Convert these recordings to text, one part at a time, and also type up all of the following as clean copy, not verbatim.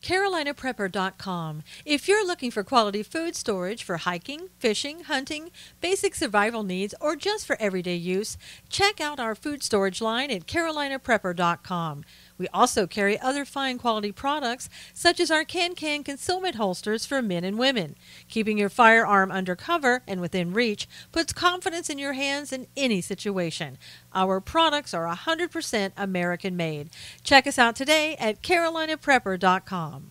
CarolinaPrepper.com. If you're looking for quality food storage for hiking, fishing, hunting, basic survival needs, or just for everyday use, check out our food storage line at CarolinaPrepper.com. We also carry other fine quality products such as our can concealment holsters for men and women. Keeping your firearm under cover and within reach puts confidence in your hands in any situation. Our products are 100% American made. Check us out today at CarolinaPrepper.com.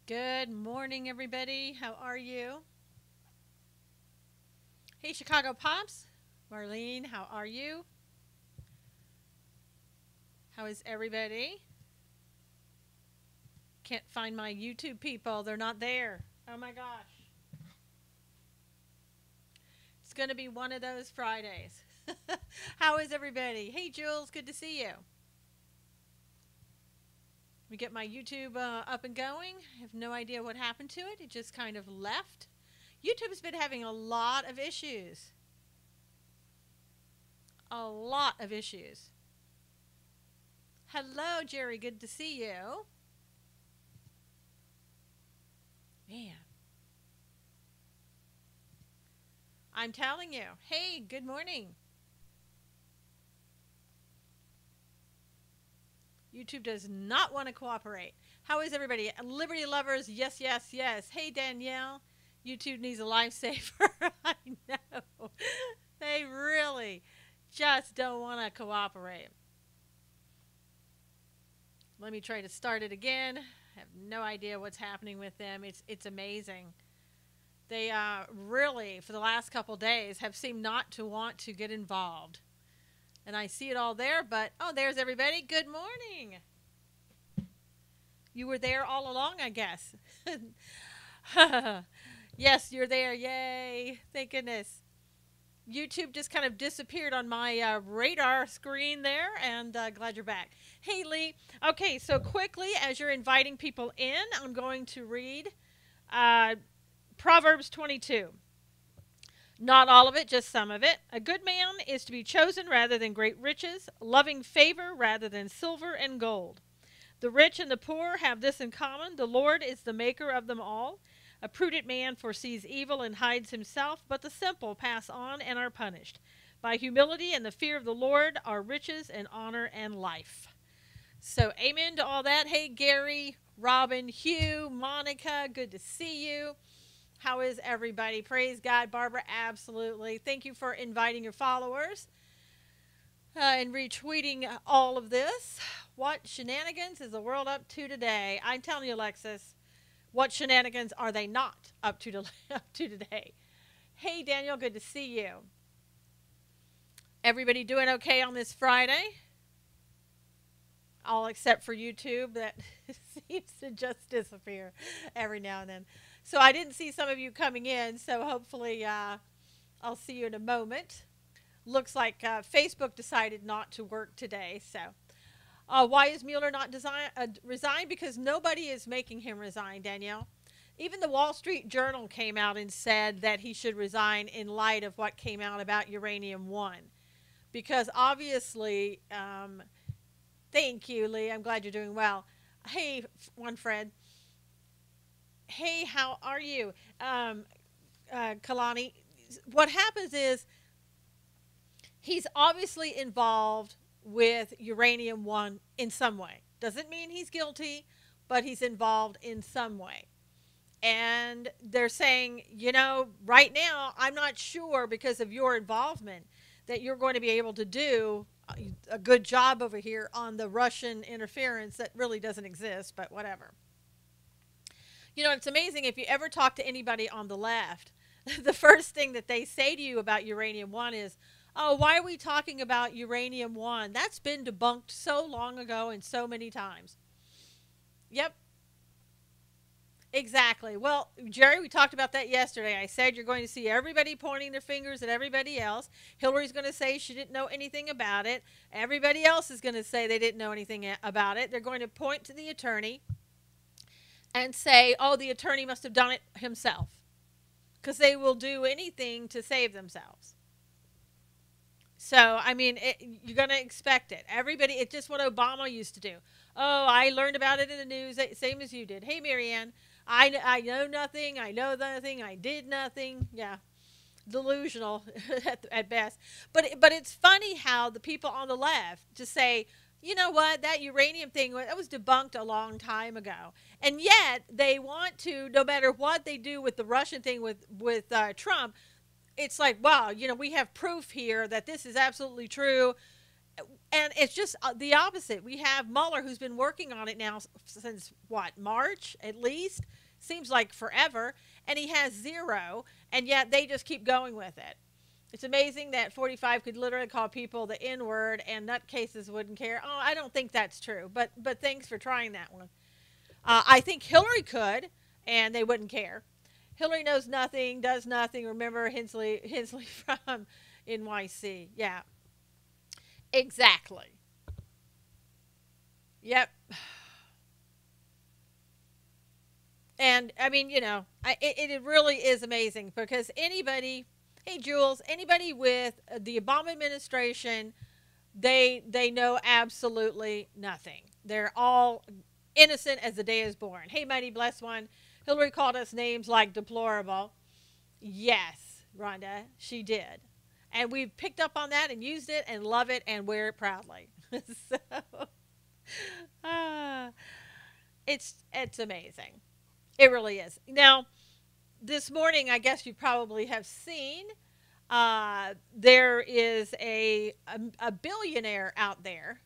Good morning, everybody. How are you? Hey, Chicago Pops. Marlene, how are you? How is everybody? Can't find my YouTube people. They're not there. Oh my gosh. It's going to be one of those Fridays. How is everybody? Hey, Jules. Good to see you. We get my YouTube up and going. I have no idea what happened to it. It just kind of left. YouTube's been having a lot of issues. A lot of issues. Hello, Jerry. Good to see you. Man. I'm telling you. Hey, good morning. YouTube does not want to cooperate. How is everybody? Liberty lovers, yes, yes, yes. Hey, Danielle. YouTube needs a lifesaver. I know. They really just don't want to cooperate. Let me try to start it again. I have no idea what's happening with them. It's amazing. They really, for the last couple days, have seemed not to want to get involved. And I see it all there, but, oh, there's everybody. Good morning. You were there all along, I guess. Yes, you're there. Yay. Thank goodness. YouTube just kind of disappeared on my radar screen there, and glad you're back. Hey, Lee. Okay, so quickly, as you're inviting people in, I'm going to read Proverbs 22. Not all of it, just some of it. A good man is to be chosen rather than great riches, loving favor rather than silver and gold. The rich and the poor have this in common. The Lord is the maker of them all. A prudent man foresees evil and hides himself, but the simple pass on and are punished. By humility and the fear of the Lord are riches and honor and life. So amen to all that. Hey, Gary, Robin, Hugh, Monica, good to see you. How is everybody? Praise God. Barbara, absolutely. Thank you for inviting your followers and retweeting all of this. What shenanigans is the world up to today? I'm telling you, Alexis, what shenanigans are they not up to today? Hey, Daniel, good to see you. Everybody doing okay on this Friday? All except for YouTube, that seems to just disappear every now and then. So I didn't see some of you coming in, so hopefully I'll see you in a moment. Looks like Facebook decided not to work today. So why is Mueller not resigned? Because nobody is making him resign, Danielle. Even the Wall Street Journal came out and said that he should resign in light of what came out about Uranium One. Because obviously, thank you, Lee. I'm glad you're doing well. Hey, Fred. Hey, how are you? Kalani, what happens is he's obviously involved with Uranium One in some way. Doesn't mean he's guilty, but he's involved in some way. And they're saying, you know, right now, I'm not sure because of your involvement that you're going to be able to do a good job over here on the Russian interference that really doesn't exist, but whatever. You know, it's amazing if you ever talk to anybody on the left, the first thing that they say to you about Uranium One is, oh, why are we talking about Uranium One? That's been debunked so long ago and so many times. Yep. Exactly. Well, Jerry, we talked about that yesterday. I said you're going to see everybody pointing their fingers at everybody else. Hillary's going to say she didn't know anything about it. Everybody else is going to say they didn't know anything about it. They're going to point to the attorney and say, oh, the attorney must have done it himself, because they will do anything to save themselves. So, I mean, you're going to expect it. Everybody, it's just what Obama used to do. Oh, I learned about it in the news, same as you did. Hey, Marianne, I know nothing. I know nothing. I did nothing. Yeah, delusional at best. But it's funny how the people on the left just say, you know what, that uranium thing, that was debunked a long time ago. And yet they want to, no matter what they do with the Russian thing with Trump, it's like, wow, we have proof here that this is absolutely true. And it's just the opposite. We have Mueller, who's been working on it now since what, March at least? Seems like forever. And he has zero. And yet they just keep going with it. It's amazing that 45 could literally call people the N word and nutcases wouldn't care. Oh, I don't think that's true. But thanks for trying that one. I think Hillary could, and they wouldn't care. Hillary knows nothing, does nothing. Remember Hensley from NYC. Yeah, exactly. Yep. And I mean, it really is amazing because anybody, hey Jules, anybody with the Obama administration, they know absolutely nothing. They're all innocent as the day is born. Hey, mighty blessed one. Hillary called us names like deplorable. Yes, Rhonda, she did. And we've picked up on that and used it and love it and wear it proudly. So, uh, it's amazing. It really is. Now, this morning, I guess you probably have seen there is a billionaire out there.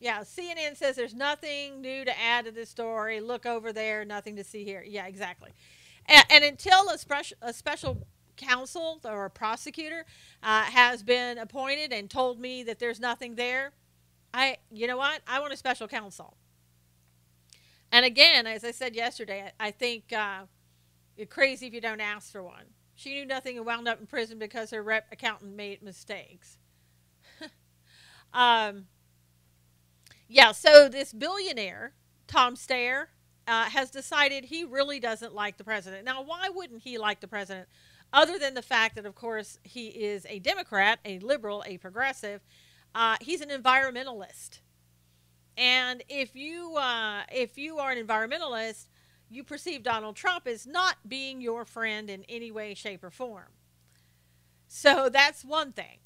Yeah, CNN says there's nothing new to add to this story. Look over there, nothing to see here. Yeah, exactly. And until a special counsel or a prosecutor has been appointed and told me that there's nothing there, you know what? I want a special counsel. And again, as I said yesterday, I think you're crazy if you don't ask for one. She knew nothing and wound up in prison because her rep accountant made mistakes. um, yeah, so this billionaire, Tom Steyer, has decided he really doesn't like the president. Now, why wouldn't he like the president? Other than the fact that, of course, he is a Democrat, a liberal, a progressive, he's an environmentalist. And if you are an environmentalist, you perceive Donald Trump as not being your friend in any way, shape, or form. So that's one thing.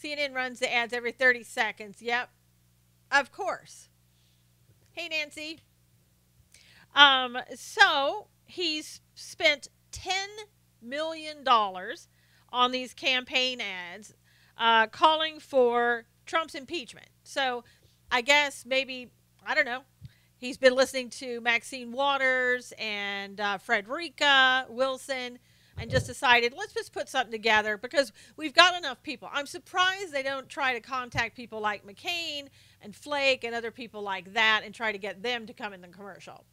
CNN runs the ads every 30 seconds. Yep, of course. Hey, Nancy. So he's spent $10 million on these campaign ads calling for Trump's impeachment. So I guess maybe, I don't know, he's been listening to Maxine Waters and Frederica Wilson and just decided, let's just put something together because we've got enough people. I'm surprised they don't try to contact people like McCain and Flake and other people like that and try to get them to come in the commercial.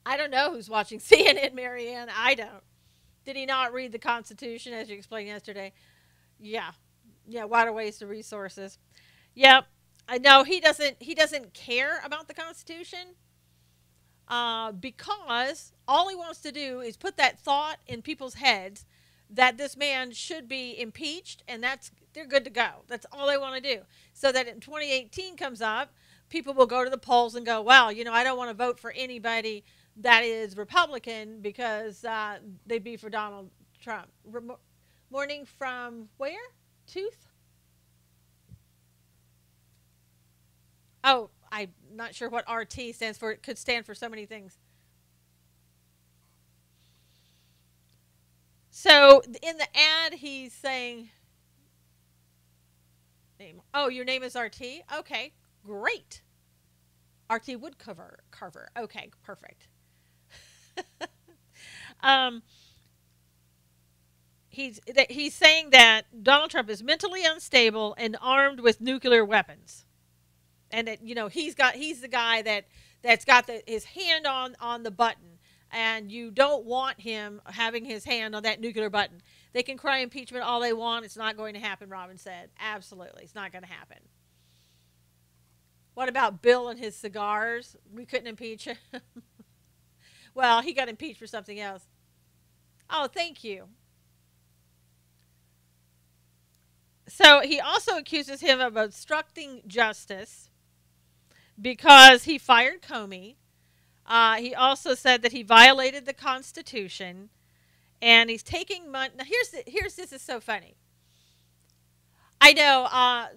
I don't know who's watching CNN, Marianne. I don't. Did he not read the Constitution as you explained yesterday? Yeah. Yeah, wide waste of resources. Yep. I know he doesn't care about the Constitution because all he wants to do is put that thought in people's heads that this man should be impeached, and they're good to go. That's all they want to do. So that in 2018 comes up, people will go to the polls and go, well, I don't want to vote for anybody that is Republican because they'd be for Donald Trump. Morning from where? Tooth? Oh, I'm not sure what RT stands for. It could stand for so many things. So in the ad, he's saying, oh, your name is RT? Okay, great. RT Carver. Okay, perfect. um, he's saying that Donald Trump is mentally unstable and armed with nuclear weapons. and that he's the guy that's got his hand on the button, and you don't want him having his hand on that nuclear button. They can cry impeachment all they want. It's not going to happen, Robin said. Absolutely. It's not going to happen. What about Bill and his cigars? We couldn't impeach him. Well, he got impeached for something else. Oh, thank you. So he also accuses him of obstructing justice because he fired Comey. He also said that he violated the Constitution, and he's taking money. Now, this is so funny. I know,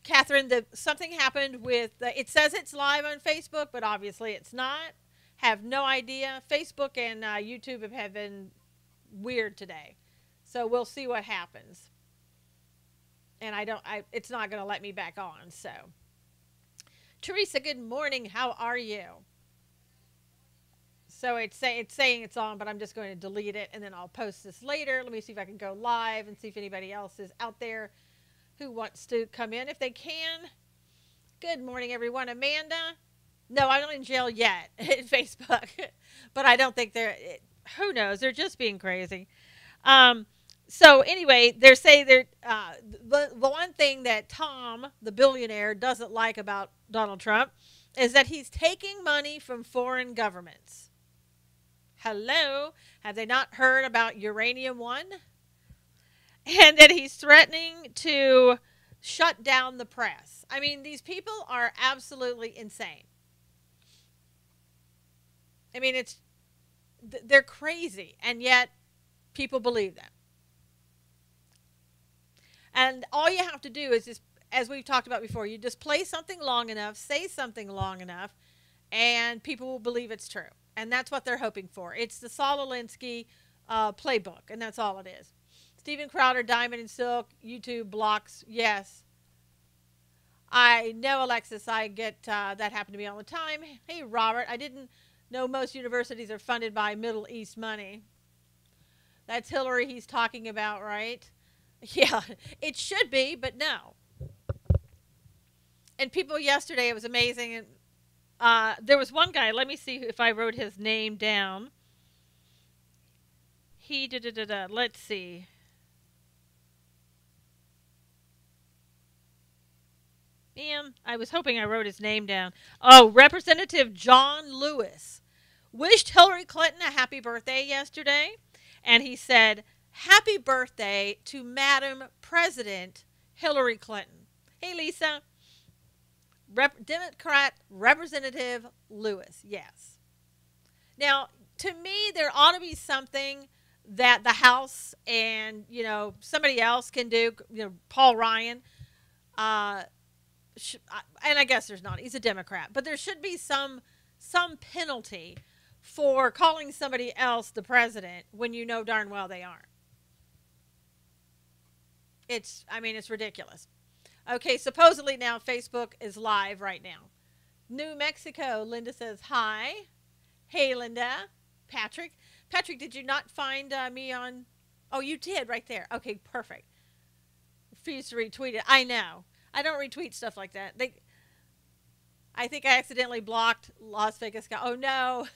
Catherine, something happened with. It says it's live on Facebook, but obviously it's not. Have no idea. Facebook and YouTube have been weird today, so we'll see what happens. And it's not going to let me back on. So, Teresa, good morning. How are you? So it's saying it's on, but I'm just going to delete it, and then I'll post this later. Let me see if I can go live and see if anybody else is out there who wants to come in if they can. Good morning, everyone. Amanda? No, I'm not in jail yet at Facebook, but I don't think who knows? They're just being crazy. So anyway, they're saying the one thing that Tom, the billionaire, doesn't like about Donald Trump is that he's taking money from foreign governments. Hello? Have they not heard about Uranium One? And that he's threatening to shut down the press. I mean, these people are absolutely insane. I mean, they're crazy, and yet people believe them. And all you have to do is just, as we've talked about before, you just play something long enough, say something long enough, and people will believe it's true. And that's what they're hoping for. It's the Saul Alinsky playbook, and that's all it is. Steven Crowder, Diamond and Silk, YouTube blocks, yes. I know, Alexis, I get that happen to me all the time. Hey, Robert, I didn't know most universities are funded by Middle East money. That's Hillary he's talking about, right? Yeah, it should be, but no. And people yesterday, it was amazing. And there was one guy, let me see if I wrote his name down. Let's see. Man, I was hoping I wrote his name down. Oh, Representative John Lewis wished Hillary Clinton a happy birthday yesterday. And he said, happy birthday to Madam President Hillary Clinton. Hey, Lisa. Democrat Representative Lewis, yes. Now, to me, there ought to be something that the House and, somebody else can do, Paul Ryan. And I guess there's not. He's a Democrat. But there should be some penalty for calling somebody else the president when you know darn well they aren't. It's ridiculous. Okay, supposedly now Facebook is live right now. New Mexico, Linda says hi. Hey, Linda. Patrick, did you not find me on? Oh, you did right there. Okay, perfect. Refuse to retweet it. I know. I don't retweet stuff like that. I think I accidentally blocked Las Vegas guy. Oh, no.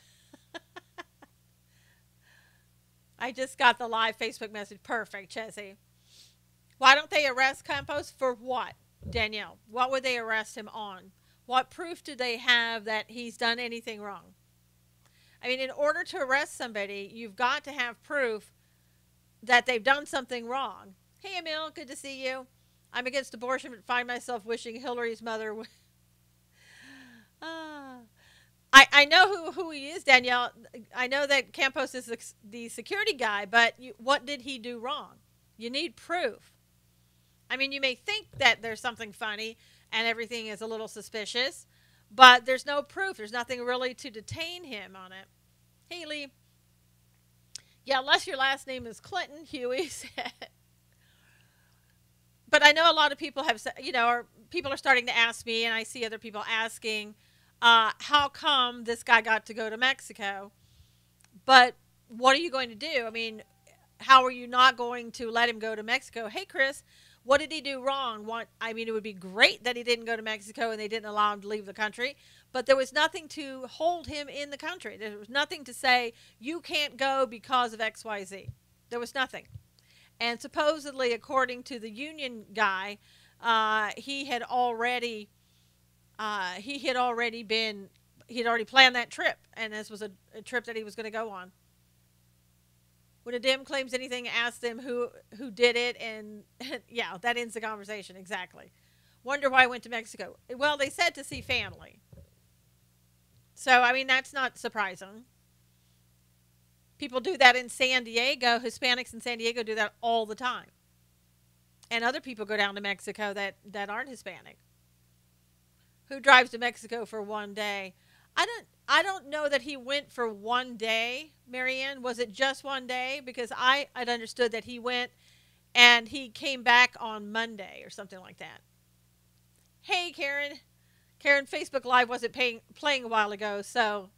I just got the live Facebook message. Perfect, Chessie. Why don't they arrest Campos for what, Danielle? What would they arrest him on? What proof do they have that he's done anything wrong? I mean, in order to arrest somebody, you've got to have proof that they've done something wrong. Hey, Emil, good to see you. I'm against abortion, but find myself wishing Hillary's mother would. I know who he is, Danielle. I know that Campos is the security guy, but what did he do wrong? You need proof. I mean, you may think that there's something funny and everything is a little suspicious, but there's no proof. There's nothing really to detain him on it. Haley. Yeah, unless your last name is Clinton, Huey said. But I know a lot of people have, people are starting to ask me, and I see other people asking, how come this guy got to go to Mexico? But what are you going to do? I mean, how are you not going to let him go to Mexico? Hey, Chris, What did he do wrong? I mean, it would be great that he didn't go to Mexico and they didn't allow him to leave the country, but there was nothing to hold him in the country. There was nothing to say, you can't go because of XYZ. There was nothing. And supposedly, according to the union guy, he had already planned that trip, and this was a trip that he was going to go on. When a Dem claims anything, ask them who did it, and yeah, that ends the conversation. Exactly. Wonder why I went to Mexico. Well, they said to see family. So, I mean, that's not surprising. People do that in San Diego. Hispanics in San Diego do that all the time. And other people go down to Mexico that aren't Hispanic. Who drives to Mexico for one day? I don't know that he went for one day, Marianne. Was it just one day? Because I'd understood that he went and he came back on Monday or something like that. Hey, Karen. Karen, Facebook Live wasn't playing a while ago, so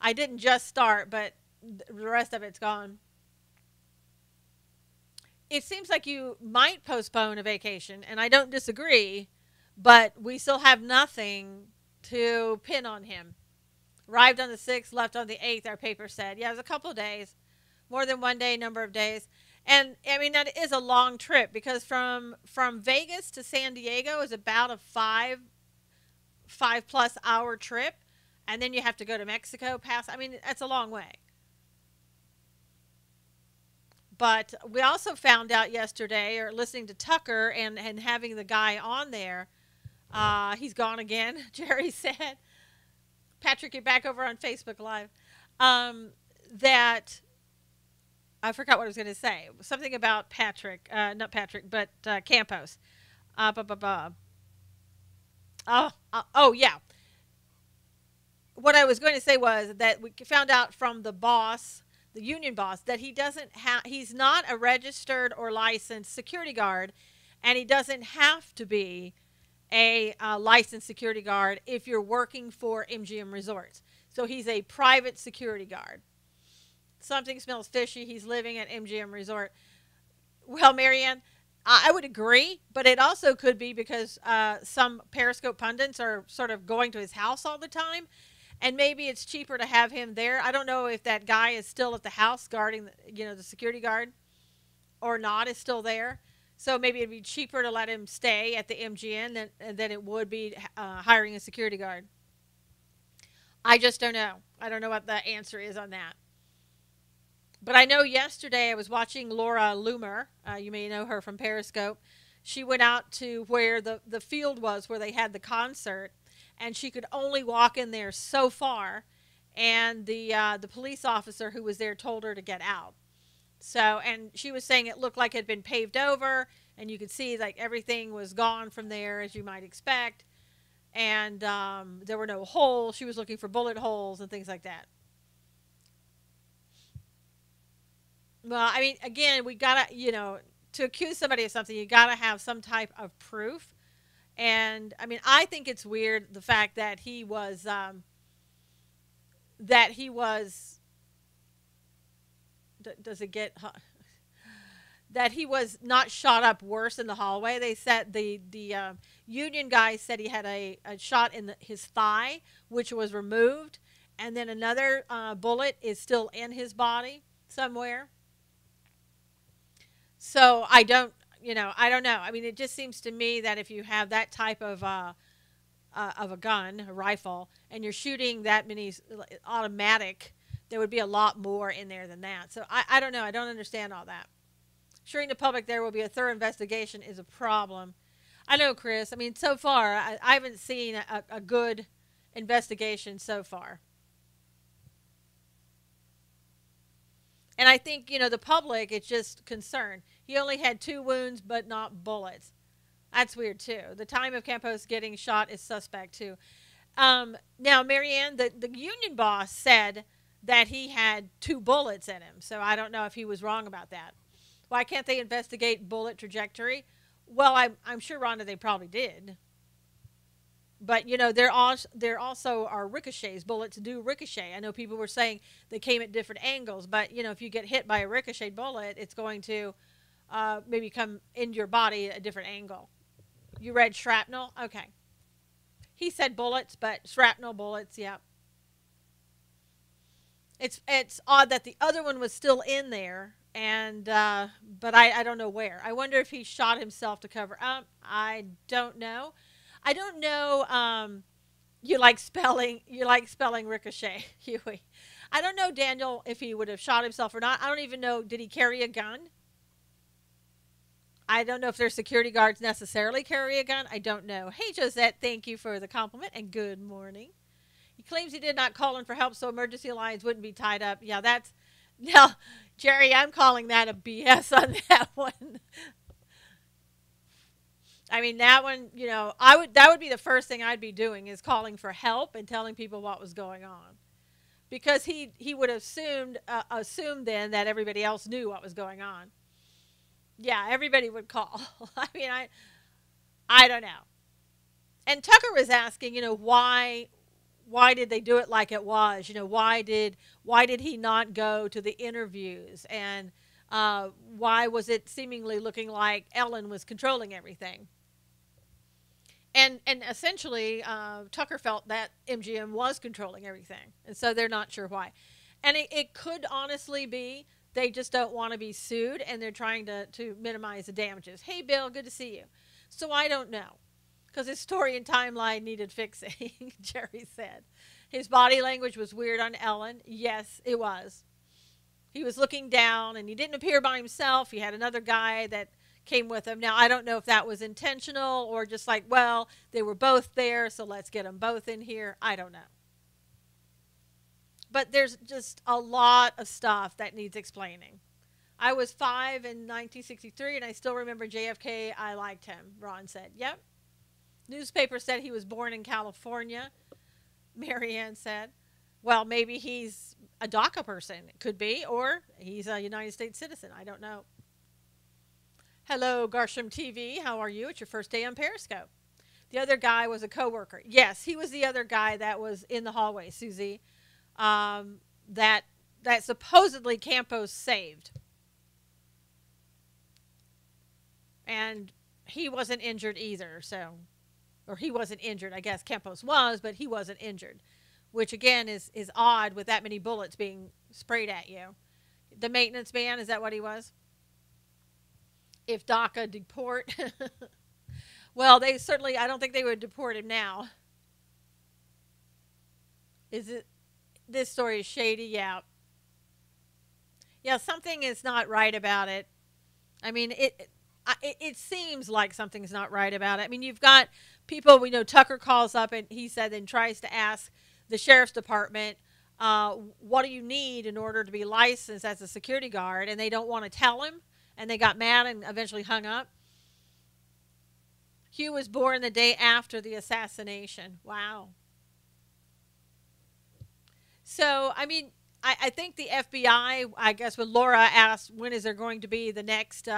I didn't just start, but the rest of it's gone. It seems like you might postpone a vacation, and I don't disagree, but we still have nothing to pin on him. Arrived on the 6th, left on the 8th, our paper said. Yeah, it was a couple of days. More than one day, number of days. And, I mean, that is a long trip because from Vegas to San Diego is about a five-plus hour trip. And then you have to go to Mexico, I mean, that's a long way. But we also found out yesterday, or listening to Tucker and having the guy on there, he's gone again, Jerry said. Patrick, you're back over on Facebook Live. That I forgot what I was going to say. Something about Patrick, not Patrick, but Campos. Oh, yeah. What I was going to say was that we found out from the boss, the union boss, that he's not a registered or licensed security guard, and he doesn't have to be a licensed security guard if you're working for MGM Resorts. So he's a private security guard. Something smells fishy. He's living at MGM Resort. Well, Marianne, I would agree, but it also could be because some Periscope pundits are sort of going to his house all the time, and maybe it's cheaper to have him there. I don't know if that guy is still at the house guarding, the security guard or not, is still there. So maybe it'd be cheaper to let him stay at the MGM than it would be hiring a security guard. I just don't know. I don't know what the answer is on that. But I know yesterday I was watching Laura Loomer. You may know her from Periscope. She went out to where the field was where they had the concert, and she could only walk in there so far. And the police officer who was there told her to get out. So, and she was saying it looked like it had been paved over, and you could see like everything was gone from there, as you might expect. And there were no holes. She was looking for bullet holes and things like that. Well, I mean, again, we gotta, to accuse somebody of something, you gotta have some type of proof. And I mean, I think it's weird the fact that he was does it get that he was not shot up worse in the hallway. They said the union guy said he had a shot in his thigh, which was removed, and then another bullet is still in his body somewhere. So I don't know. I mean, it just seems to me that if you have that type of a gun, a rifle, and you're shooting that many automatic, there would be a lot more in there than that. So I don't know. I don't understand all that. Assuring the public there will be a thorough investigation is a problem. I know, Chris. I mean, so far, I haven't seen a good investigation so far. And I think, the public, it's just concerned. He only had 2 wounds, but not bullets. That's weird, too. The time of Campos getting shot is suspect, too. Now, Marianne, the union boss said that he had 2 bullets in him. So I don't know if he was wrong about that. Why can't they investigate bullet trajectory? Well, I'm sure, Rhonda, they probably did. But, there also are ricochets. Bullets do ricochet. I know people were saying they came at different angles. But, if you get hit by a ricochet bullet, it's going to maybe come into your body at a different angle. You read shrapnel? Okay. He said bullets, but shrapnel bullets, yeah. It's odd that the other one was still in there, and but I don't know where. I wonder if he shot himself to cover up. I don't know. I don't know. You like spelling ricochet, Huey. I don't know, Daniel, if he would have shot himself or not. I don't even know. Did he carry a gun? I don't know if their security guards necessarily carry a gun. I don't know. Hey, Josette, thank you for the compliment and good morning. He claims he did not call in for help so emergency lines wouldn't be tied up. Yeah, that's now, Jerry, I'm calling that a BS on that one. I mean, that one, that would be the first thing I'd be doing is calling for help and telling people what was going on. Because he would have assumed then that everybody else knew what was going on. Yeah, everybody would call. I mean, I don't know. And Tucker was asking, why did they do it like it was? Why did he not go to the interviews? And why was it seemingly looking like Ellen was controlling everything? And essentially, Tucker felt that MGM was controlling everything, and so they're not sure why. And it could honestly be they just don't want to be sued, and they're trying to minimize the damages. Hey, Bill, good to see you. So I don't know, because his story and timeline needed fixing, Jerry said. His body language was weird on Ellen. Yes, it was. He was looking down, and he didn't appear by himself. He had another guy that came with him. Now, I don't know if that was intentional or just like, well, they were both there, so let's get them both in here. I don't know. But there's just a lot of stuff that needs explaining. I was 5 in 1963, and I still remember JFK. I liked him, Ron said. Yep. Newspaper said he was born in California, Marianne said. Well, maybe he's a DACA person. It could be, or he's a United States citizen. I don't know. Hello, Garsham TV. How are you? It's your first day on Periscope. The other guy was a coworker. Yes, he was the other guy that was in the hallway, Susie, that supposedly Campos saved. And he wasn't injured either, or he wasn't injured. I guess Campos was, but he wasn't injured, which again is odd with that many bullets being sprayed at you. The maintenance man, is that what he was? If DACA deport. Well, they certainly, I don't think they would deport him now. Is it, this story is shady? Yeah. Yeah, something is not right about it. I mean, it seems like something's not right about it. I mean, you've got people, we know Tucker calls up and he said, then tries to ask the sheriff's department, what do you need in order to be licensed as a security guard? And they don't want to tell him. And they got mad and eventually hung up. Hugh was born the day after the assassination. Wow. So, I mean, I think the FBI, I guess when Laura asked, when is there going to be the next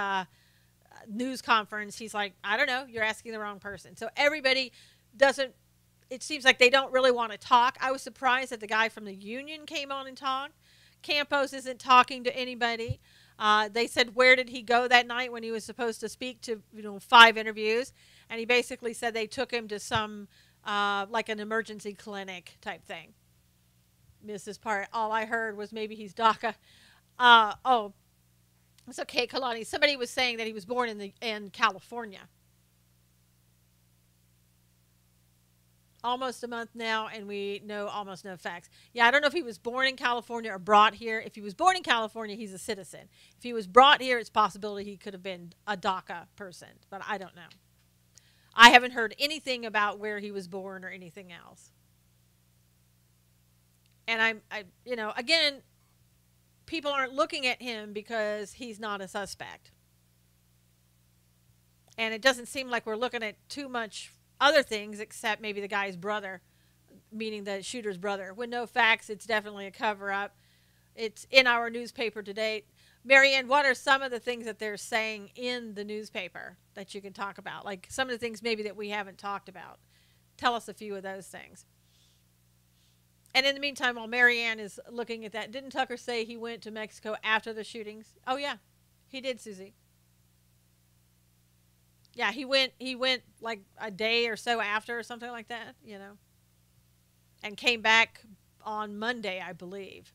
news conference, he's like, I don't know, you're asking the wrong person. So everybody doesn't, it seems like they don't really want to talk. I was surprised that the guy from the union came on and talked. Campos isn't talking to anybody. They said, where did he go that night when he was supposed to speak to, 5 interviews? And he basically said they took him to some, like an emergency clinic type thing. Missed this part. All I heard was maybe he's DACA. Oh, it's okay, Kalani. Somebody was saying that he was born in California. Almost a month now, and we know almost no facts. Yeah, I don't know if he was born in California or brought here. If he was born in California, he's a citizen. If he was brought here, it's possibility he could have been a DACA person, but I don't know. I haven't heard anything about where he was born or anything else. And again, people aren't looking at him because he's not a suspect. And it doesn't seem like we're looking at too much other things except maybe the guy's brother, meaning the shooter's brother. With no facts, it's definitely a cover-up. It's in our newspaper today. Marianne, what are some of the things that they're saying in the newspaper that you can talk about? Like some of the things maybe that we haven't talked about. Tell us a few of those things. And in the meantime, while Marianne is looking at that, didn't Tucker say he went to Mexico after the shootings? Oh, yeah, he did, Susie. Yeah, he went like a day or so after or something like that, and came back on Monday, I believe.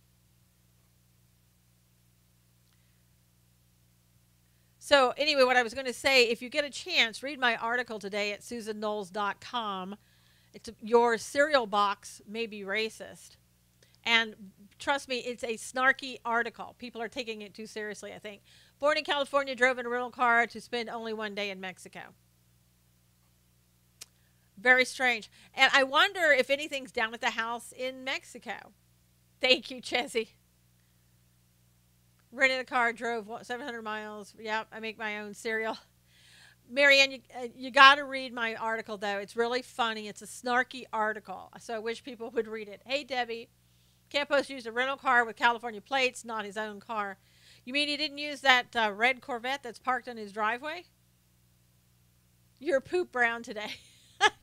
So anyway, what I was going to say, if you get a chance, read my article today at susanknowles.com. It's your cereal box may be racist. And trust me, it's a snarky article. People are taking it too seriously, I think. Born in California, drove in a rental car to spend only one day in Mexico. Very strange. And I wonder if anything's down at the house in Mexico. Thank you, Chessie. Rented a car, drove 700 miles. Yep, I make my own cereal. Marianne, you got to read my article, though. It's really funny. It's a snarky article, so I wish people would read it. Hey, Debbie. Campos used a rental car with California plates, not his own car. You mean he didn't use that red Corvette that's parked on his driveway? You're poop brown today.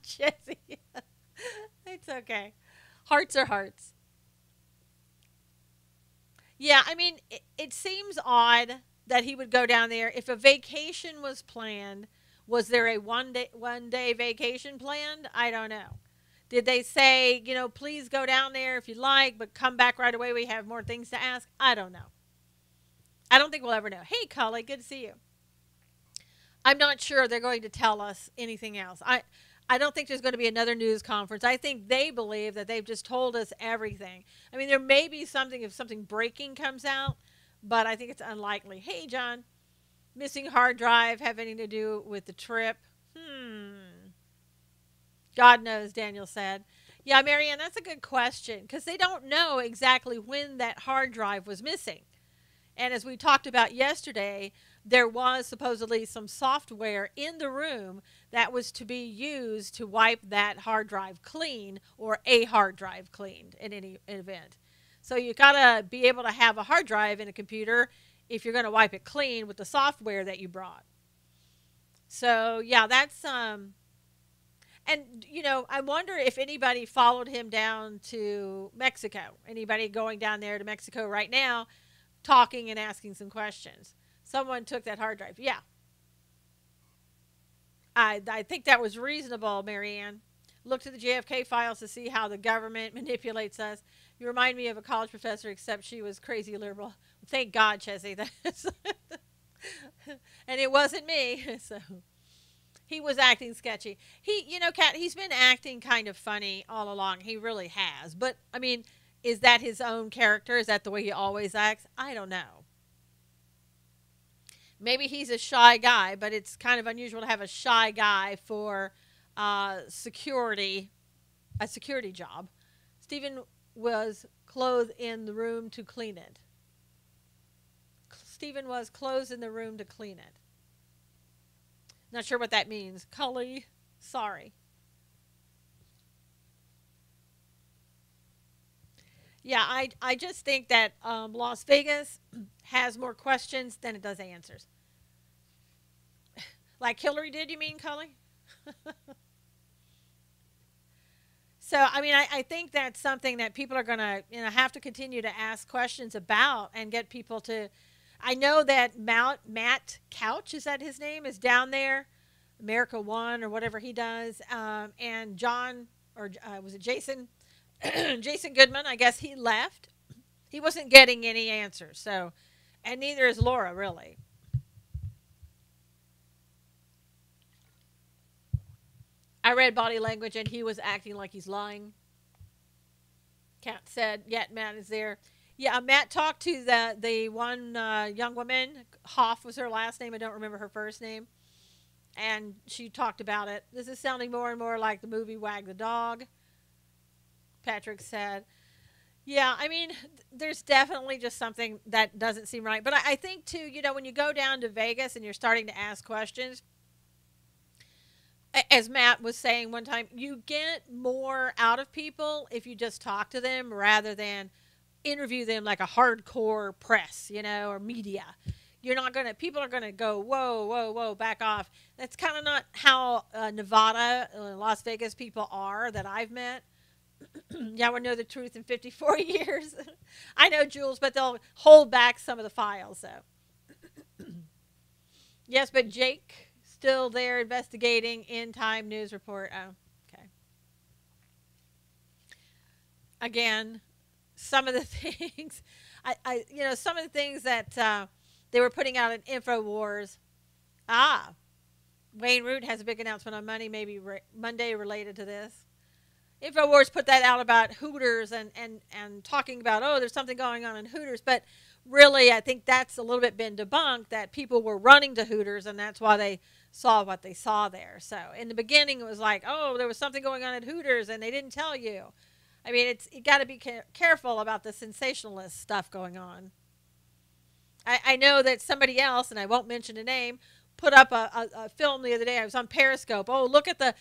Jesse. It's okay. Hearts are hearts. Yeah, I mean, it seems odd that he would go down there. If a vacation was planned, was there a one day vacation planned? I don't know. Did they say, please go down there if you'd like, but come back right away? We have more things to ask. I don't know. I don't think we'll ever know. Hey, Cully, good to see you. I'm not sure they're going to tell us anything else. I don't think there's going to be another news conference. I think they believe that they've just told us everything. I mean, there may be something if something breaking comes out, but I think it's unlikely. Hey, John, missing hard drive have anything to do with the trip? God knows, Daniel said. Yeah, Marianne, that's a good question because they don't know exactly when that hard drive was missing. And as we talked about yesterday, there was supposedly some software in the room that was to be used to wipe that hard drive clean or a hard drive cleaned in any event. So you got to be able to have a hard drive in a computer if you're going to wipe it clean with the software that you brought. So, yeah, that's and I wonder if anybody followed him down to Mexico. Anybody going down there to Mexico right now talking and asking some questions. Someone took that hard drive. Yeah. I think that was reasonable, Marianne. Look to the JFK files to see how the government manipulates us. You remind me of a college professor, except she was crazy liberal. Thank God, Chessie. And it wasn't me. So he was acting sketchy. Kat, he's been acting kind of funny all along. He really has. But, I mean, is that his own character? Is that the way he always acts? I don't know. Maybe he's a shy guy, but it's kind of unusual to have a shy guy for security, a security job. Stephen was clothed in the room to clean it. Stephen was clothed in the room to clean it. Not sure what that means. Cully, sorry. Yeah, I just think that Las Vegas has more questions than it does answers. Like Hillary did, you mean, Cully? So, I mean, I think that's something that people are going to have to continue to ask questions about and get people to. I know that Matt Couch, is that his name, is down there, America One or whatever he does, and John, or was it Jason? Jason Goodman, I guess he left. He wasn't getting any answers, so, and neither is Laura, really. I read body language, and he was acting like he's lying. Kat said, "Yet Matt is there." Yeah, Matt talked to the one young woman. Hoff was her last name. I don't remember her first name. And she talked about it. This is sounding more and more like the movie Wag the Dog, Patrick said. Yeah, I mean, there's definitely just something that doesn't seem right. But I think, too, when you go down to Vegas and you're starting to ask questions, as Matt was saying one time, you get more out of people if you just talk to them rather than interview them like a hardcore press, or media. You're not going to, people are going to go, whoa, whoa, whoa, back off. That's kind of not how Nevada, Las Vegas people are that I've met. Yeah, we know the truth in 54 years. I know, Jules, but they'll hold back some of the files, though. Yes, but Jake still there investigating. In Time News report. Oh, okay. Again, some of the things, some of the things that they were putting out in InfoWars. Ah, Wayne Root has a big announcement on Monday, maybe Monday related to this. InfoWars put that out about Hooters and talking about, oh, there's something going on in Hooters. But really, I think that's a little bit been debunked, that people were running to Hooters, and that's why they saw what they saw there. So in the beginning, it was like, oh, there was something going on at Hooters, and they didn't tell you. I mean, you got to be careful about the sensationalist stuff going on. I know that somebody else, and I won't mention a name, put up a film the other day. I was on Periscope. Oh, look at the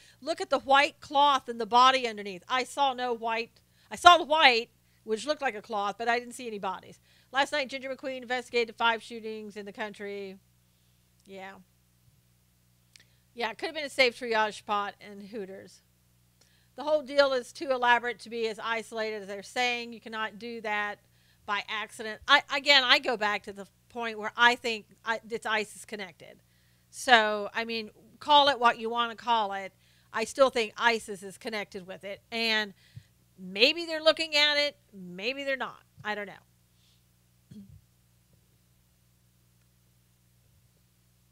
white cloth in the body underneath. I saw no white. I saw the white, which looked like a cloth, but I didn't see any bodies. Last night, Ginger McQueen investigated 5 shootings in the country. Yeah. Yeah, it could have been a safe triage spot in Hooters. The whole deal is too elaborate to be as isolated as they're saying. You cannot do that by accident. I go back to the point where I think it's ISIS connected. So, I mean, call it what you want to call it. I still think ISIS is connected with it. And maybe they're looking at it. Maybe they're not. I don't know.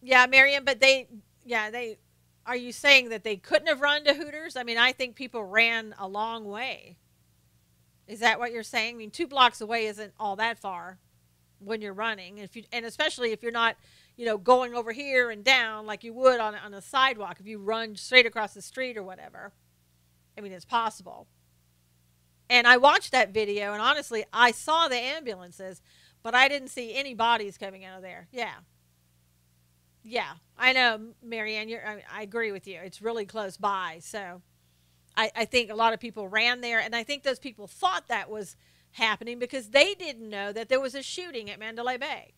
Yeah, Miriam, but they are you saying that they couldn't have run to Hooters? I mean, I think people ran a long way. Is that what you're saying? I mean, 2 blocks away isn't all that far when you're running. And especially if you're not, going over here and down like you would on a sidewalk. If you run straight across the street or whatever. I mean, it's possible. And I watched that video, and honestly, I saw the ambulances, but I didn't see any bodies coming out of there. Yeah. Yeah, I know, Marianne. I agree with you. It's really close by. So I think a lot of people ran there, and I think those people thought that was happening because they didn't know that there was a shooting at Mandalay Bay.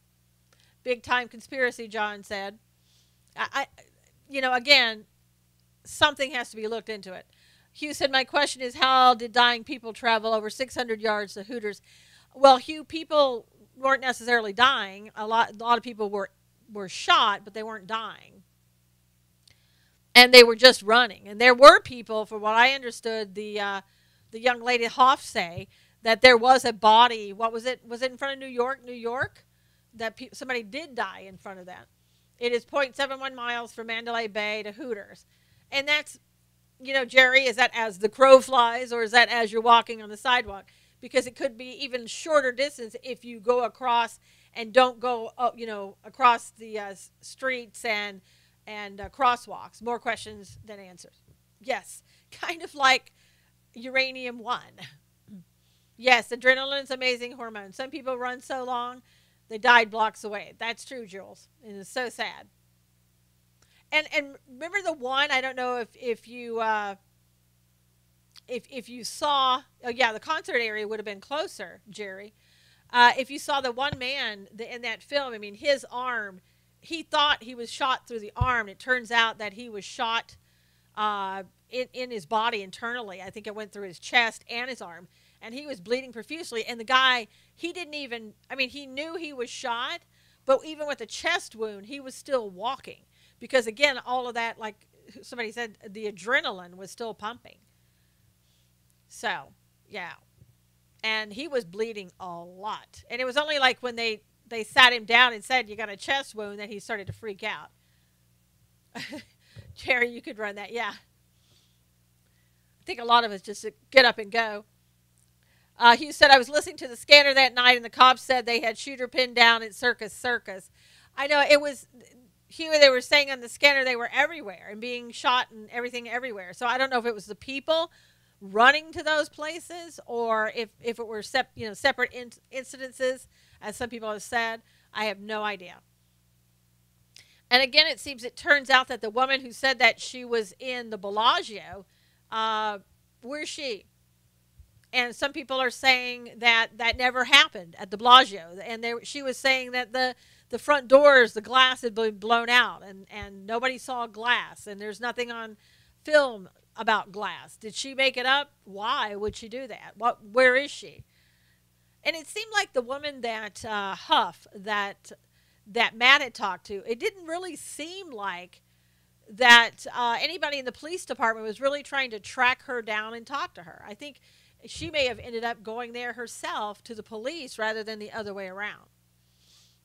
Big time conspiracy, John said. Again, something has to be looked into it. Hugh said, my question is, how did dying people travel over 600 yards to Hooters? Well, Hugh, people weren't necessarily dying. A lot of people were shot, but they weren't dying. And they were just running. And there were people, for what I understood, the young lady Hoff say, that there was a body. What was it? Was it in front of New York? That somebody did die in front of that. It is 0.71 miles from Mandalay Bay to Hooters. And that's, Jerry, is that as the crow flies, or is that as you're walking on the sidewalk? Because it could be even shorter distance if you go across and don't go, across the streets and crosswalks. More questions than answers. Yes, kind of like uranium-1. Yes, adrenaline's amazing hormone. Some people run so long, they died blocks away. That's true, Jules. And it's so sad. And remember the one, I don't know if you saw, oh yeah, the concert area would have been closer, Jerry. If you saw the one man in that film, I mean, his arm, he thought he was shot through the arm. It turns out that he was shot in his body internally. I think it went through his chest and his arm. And he was bleeding profusely. And the guy, he didn't even, I mean, he knew he was shot. But even with a chest wound, he was still walking. Because, again, all of that, like somebody said, the adrenaline was still pumping. So, yeah. And he was bleeding a lot. And it was only like when they sat him down and said, you got a chest wound, that he started to freak out. Jerry, you could run that. Yeah. I think a lot of us just get up and go. He said, I was listening to the scanner that night, and the cops said they had shooter pinned down at Circus. I know it was, Hugh, they were saying on the scanner they were everywhere and being shot and everything everywhere. So I don't know if it was the people running to those places, or if it were separate incidences, as some people have said. I have no idea. And again, it turns out that the woman who said that she was in the Bellagio, where's she? And some people are saying that never happened at the Bellagio. And she was saying that the front doors, the glass had been blown out, and nobody saw glass, and there's nothing on film about glass. Did she make it up? Why would she do that? Where is she? And it seemed like the woman that Huff, that Matt had talked to, it didn't really seem like that anybody in the police department was really trying to track her down and talk to her. I think she may have ended up going there herself to the police rather than the other way around.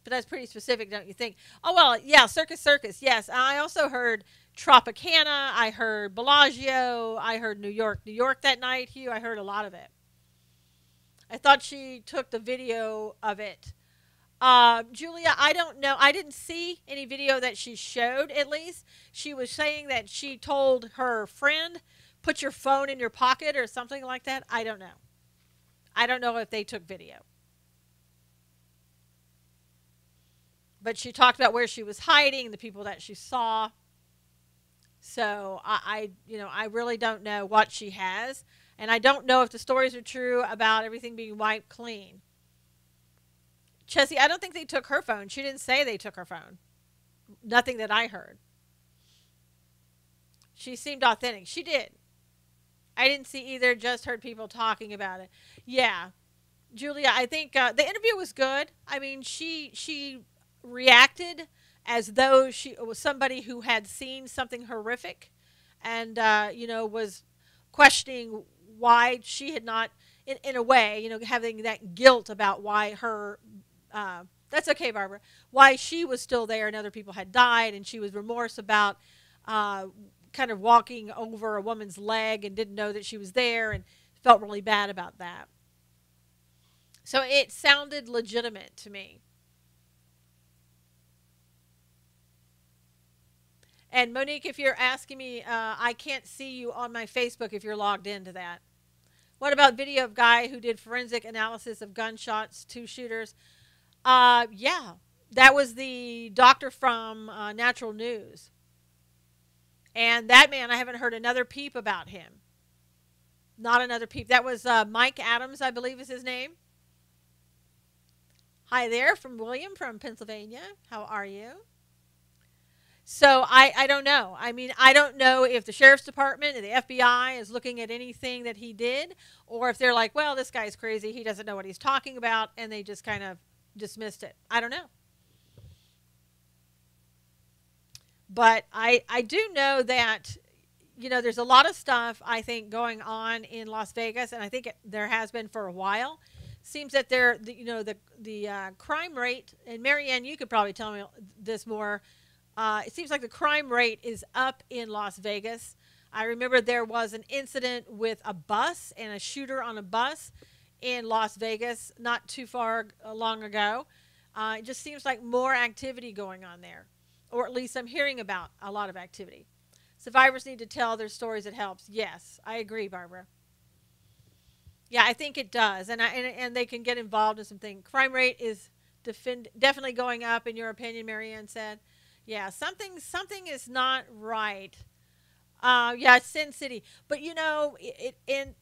But that's pretty specific, don't you think? Oh, well, yeah, Circus Circus, yes. I also heard Tropicana. I heard Bellagio. I heard New York. New York that night, Hugh. I heard a lot of it. I thought she took the video of it. Julia, I don't know. I didn't see any video that she showed, at least. She was saying that she told her friend, put your phone in your pocket or something like that. I don't know. I don't know if they took video. But she talked about where she was hiding, the people that she saw. So I really don't know what she has. And I don't know if the stories are true about everything being wiped clean. Chessie, I don't think they took her phone. She didn't say they took her phone. Nothing that I heard. She seemed authentic. She did. I didn't see either, just heard people talking about it. Yeah. Julia, I think the interview was good. I mean, she reacted as though she was somebody who had seen something horrific and, was questioning why she had not, in a way, having that guilt about why her, that's okay, Barbara, why she was still there and other people had died, and she was remorse about kind of walking over a woman's leg and didn't know that she was there and felt really bad about that. So it sounded legitimate to me. And Monique, if you're asking me, I can't see you on my Facebook if you're logged into that. What about video of guy who did forensic analysis of gunshots, 2 shooters? Yeah, that was the doctor from Natural News. And that man, I haven't heard another peep about him. Not another peep. That was Mike Adams, I believe is his name. Hi there, from William from Pennsylvania. How are you? So I don't know. I mean, I don't know if the sheriff's department and the FBI is looking at anything that he did, or if they're like, well, this guy's crazy. He doesn't know what he's talking about, and they just kind of dismissed it. I don't know. But I do know that, there's a lot of stuff, I think, going on in Las Vegas, and I think there has been for a while. Seems that the crime rate, and Marianne, you could probably tell me this more. It seems like the crime rate is up in Las Vegas. I remember there was an incident with a bus and a shooter on a bus in Las Vegas not too far long ago. It just seems like more activity going on there, or at least I'm hearing about a lot of activity. Survivors need to tell their stories. It helps. Yes, I agree, Barbara. Yeah, I think it does, and they can get involved in some things. Crime rate is definitely going up, in your opinion, Marianne said. Yeah, something is not right. Yeah, Sin City. But, in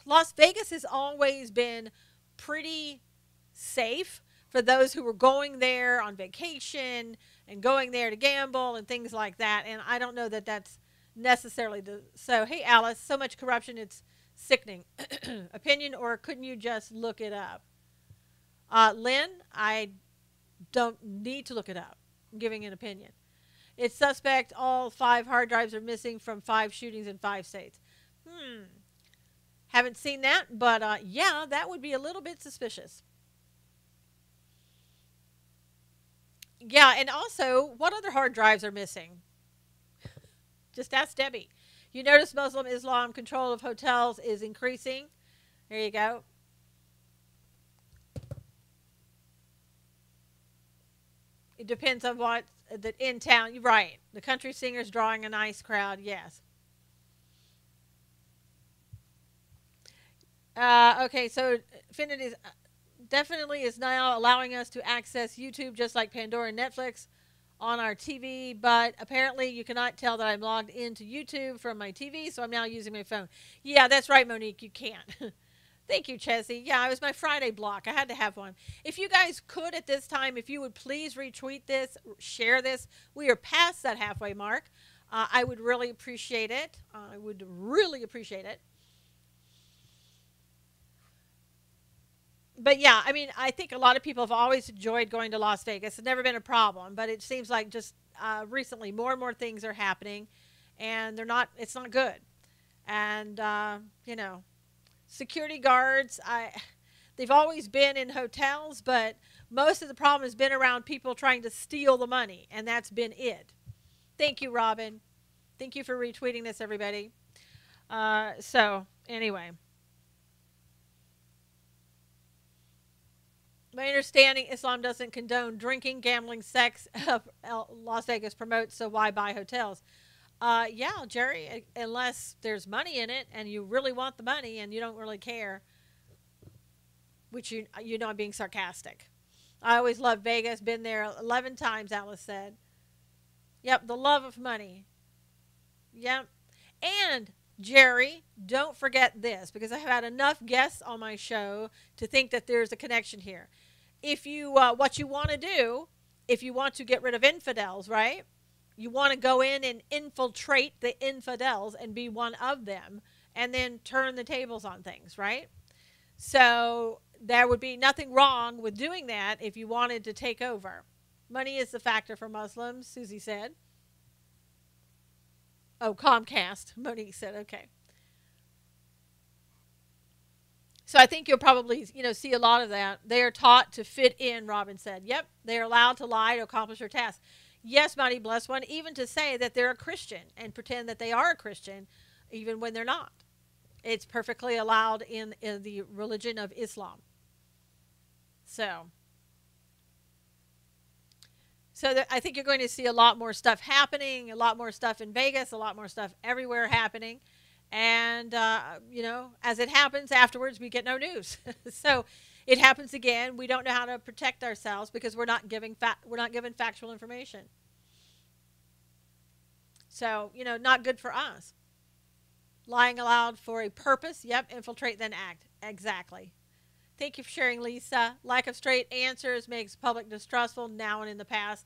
Las Vegas has always been pretty safe for those who were going there on vacation and going there to gamble and things like that. And I don't know that that's necessarily so. Hey, Alice, so much corruption, it's sickening. Opinion, or couldn't you just look it up? Lynn, I don't need to look it up. I'm giving an opinion. It's suspect all 5 hard drives are missing from 5 shootings in 5 states. Haven't seen that, but yeah, that would be a little bit suspicious. Yeah, and also, what other hard drives are missing? Just ask Debbie. You notice Muslim Islam control of hotels is increasing. There you go. It depends on what in town. You're right. The country singer's drawing a nice crowd. Yes. Okay, so Infinity definitely is now allowing us to access YouTube just like Pandora and Netflix on our TV, but apparently you cannot tell that I'm logged into YouTube from my TV, so I'm now using my phone. Yeah, that's right, Monique. You can't. Thank you, Chessie. Yeah, it was my Friday block. I had to have one. If you guys could at this time, if you would please retweet this, share this. We are past that halfway mark. I would really appreciate it. I would really appreciate it. But yeah, I mean, I think a lot of people have always enjoyed going to Las Vegas. It's never been a problem, but it seems like just recently more and more things are happening, and they're not. It's not good. And you know, security guards. They've always been in hotels, but most of the problem has been around people trying to steal the money, and that's been it. Thank you, Robin. Thank you for retweeting this, everybody. So anyway, my understanding, Islam doesn't condone drinking, gambling, sex. Las Vegas promotes, so why buy hotels? Yeah, Jerry, unless there's money in it and you really want the money and you don't really care, which you know I'm being sarcastic. I always loved Vegas, been there 11 times, Alice said. Yep, the love of money. Yep. And Jerry, don't forget this because I have had enough guests on my show to think that there's a connection here. If you what you want to do, if you want to get rid of infidels, right? You want to go in and infiltrate the infidels and be one of them and then turn the tables on things, right? So there would be nothing wrong with doing that if you wanted to take over. Money is the factor for Muslims, Susie said. Oh, Comcast, Monique said, okay. So I think you'll probably, see a lot of that. They are taught to fit in, Robin said. Yep, they are allowed to lie to accomplish their task. Yes, Mighty Blessed One, even to say that they're a Christian and pretend that they are a Christian even when they're not. It's perfectly allowed in the religion of Islam. So I think you're going to see a lot more stuff happening, a lot more stuff in Vegas, a lot more stuff everywhere happening. And, as it happens afterwards, we get no news. So it happens again. We don't know how to protect ourselves because we're not given factual information. So, not good for us. Lying aloud for a purpose. Yep, infiltrate then act. Exactly. Thank you for sharing, Lisa. Lack of straight answers makes public distrustful now and in the past.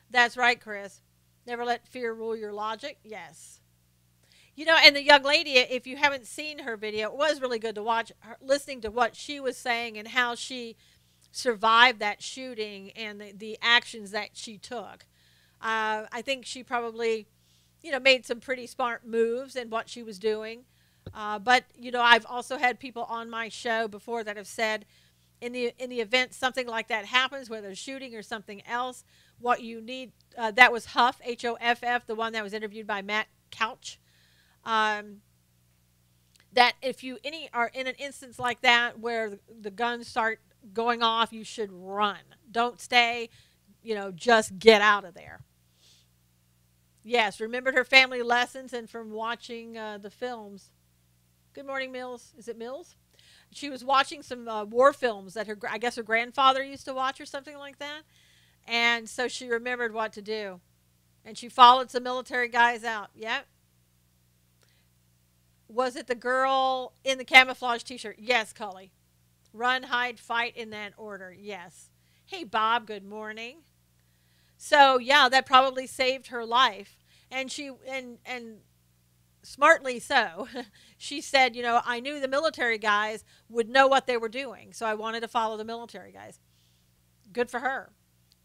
That's right, Chris. Never let fear rule your logic. Yes. And the young lady, if you haven't seen her video, it was really good to watch her, listening to what she was saying and how she survived that shooting and the actions that she took. I think she probably, made some pretty smart moves in what she was doing. But I've also had people on my show before that have said, in the event something like that happens, whether it's shooting or something else, what you need. That was Huff, Hoff, the one that was interviewed by Matt Couch. That if you are in an instance like that where the guns start going off, you should run. Don't stay. Just get out of there. Yes, remembered her family lessons and from watching the films. Good morning, Mills. Is it Mills? She was watching some war films that I guess her grandfather used to watch or something like that. And so she remembered what to do. And she followed some military guys out. Yep. Was it the girl in the camouflage t-shirt? Yes, Cully. Run, hide, fight in that order. Yes. Hey, Bob, good morning. So, yeah, that probably saved her life. And she and smartly so, she said, I knew the military guys would know what they were doing, so I wanted to follow the military guys. Good for her.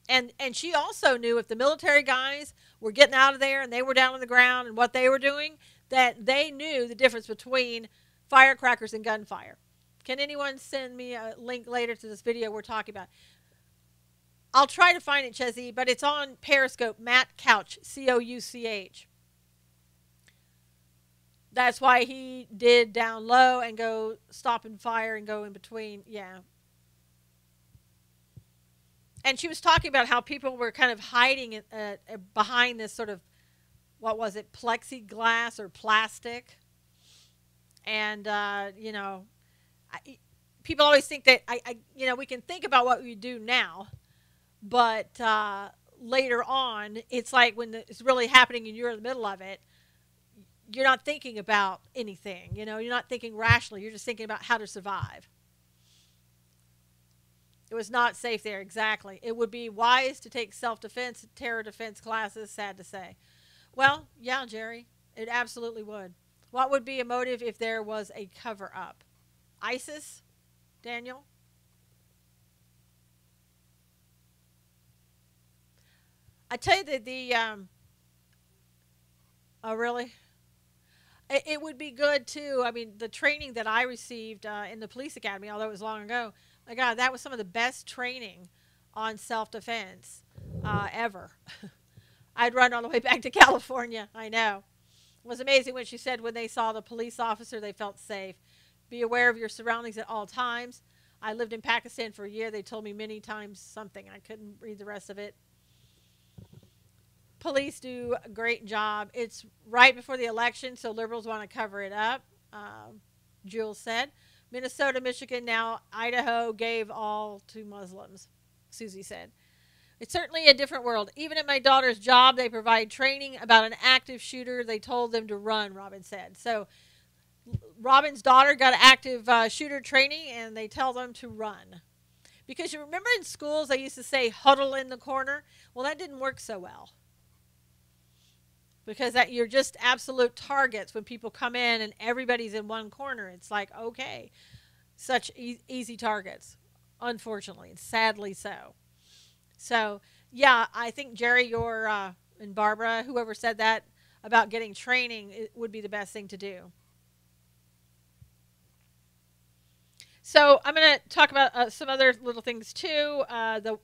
And she also knew if the military guys were getting out of there and they were down on the ground and what they were doing, that they knew the difference between firecrackers and gunfire. Can anyone send me a link later to this video we're talking about? I'll try to find it, Chezzy, but it's on Periscope, Matt Couch, Couch. That's why he did down low and go stop and fire and go in between. Yeah. And she was talking about how people were kind of hiding behind this sort of, what was it, plexiglass or plastic. And, people always think that, we can think about what we do now, but later on, it's like when it's really happening and you're in the middle of it, you're not thinking about anything, you're not thinking rationally, you're just thinking about how to survive. It was not safe there, exactly. It would be wise to take self-defense, terror defense classes, sad to say. Well, yeah, Jerry, it absolutely would. What would be a motive if there was a cover-up? ISIS, Daniel? I tell you that oh really, it would be good too. I mean, the training that I received in the police academy, although it was long ago, my God, that was some of the best training on self defense ever. I'd run all the way back to California. I know. It was amazing when she said when they saw the police officer, they felt safe. Be aware of your surroundings at all times. I lived in Pakistan for a year. They told me many times something. I couldn't read the rest of it. Police do a great job. It's right before the election, so liberals want to cover it up. Jules said. Minnesota, Michigan, now Idaho gave all to Muslims, Susie said. It's certainly a different world. Even at my daughter's job, they provide training about an active shooter. They told them to run, Robin said. So Robin's daughter got active shooter training, and they tell them to run. Because you remember in schools, they used to say huddle in the corner. Well, that didn't work so well. Because that you're just absolute targets when people come in and everybody's in one corner. It's like, okay, such easy targets, unfortunately, and sadly so. So, yeah, I think Jerry, and Barbara, whoever said that about getting training, it would be the best thing to do. So, I'm going to talk about some other little things too. The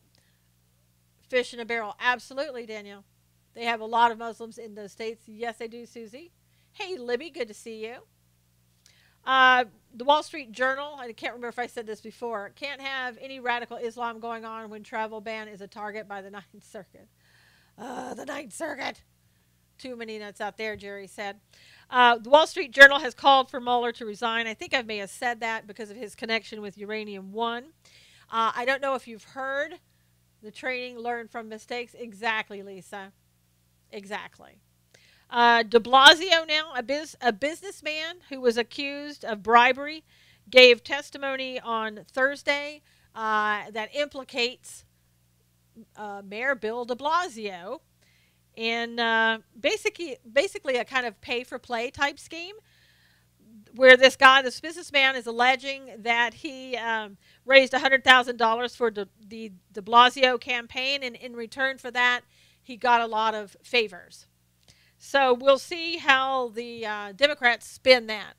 fish in a barrel. Absolutely, Daniel. They have a lot of Muslims in those states. Yes, they do, Susie. Hey, Libby, good to see you. The Wall Street Journal, I can't remember if I said this before, can't have any radical Islam going on when travel ban is a target by the Ninth Circuit. The Ninth Circuit. Too many nuts out there, Jerry said. The Wall Street Journal has called for Mueller to resign. I think I may have said that because of his connection with Uranium One. I don't know if you've heard the training learned from mistakes. Exactly, Lisa. Exactly. De Blasio now, a businessman who was accused of bribery, gave testimony on Thursday that implicates Mayor Bill de Blasio in basically a kind of pay-for-play type scheme where this businessman is alleging that he raised $100,000 for the de Blasio campaign, and in return for that, he got a lot of favors. So we'll see how the Democrats spin that.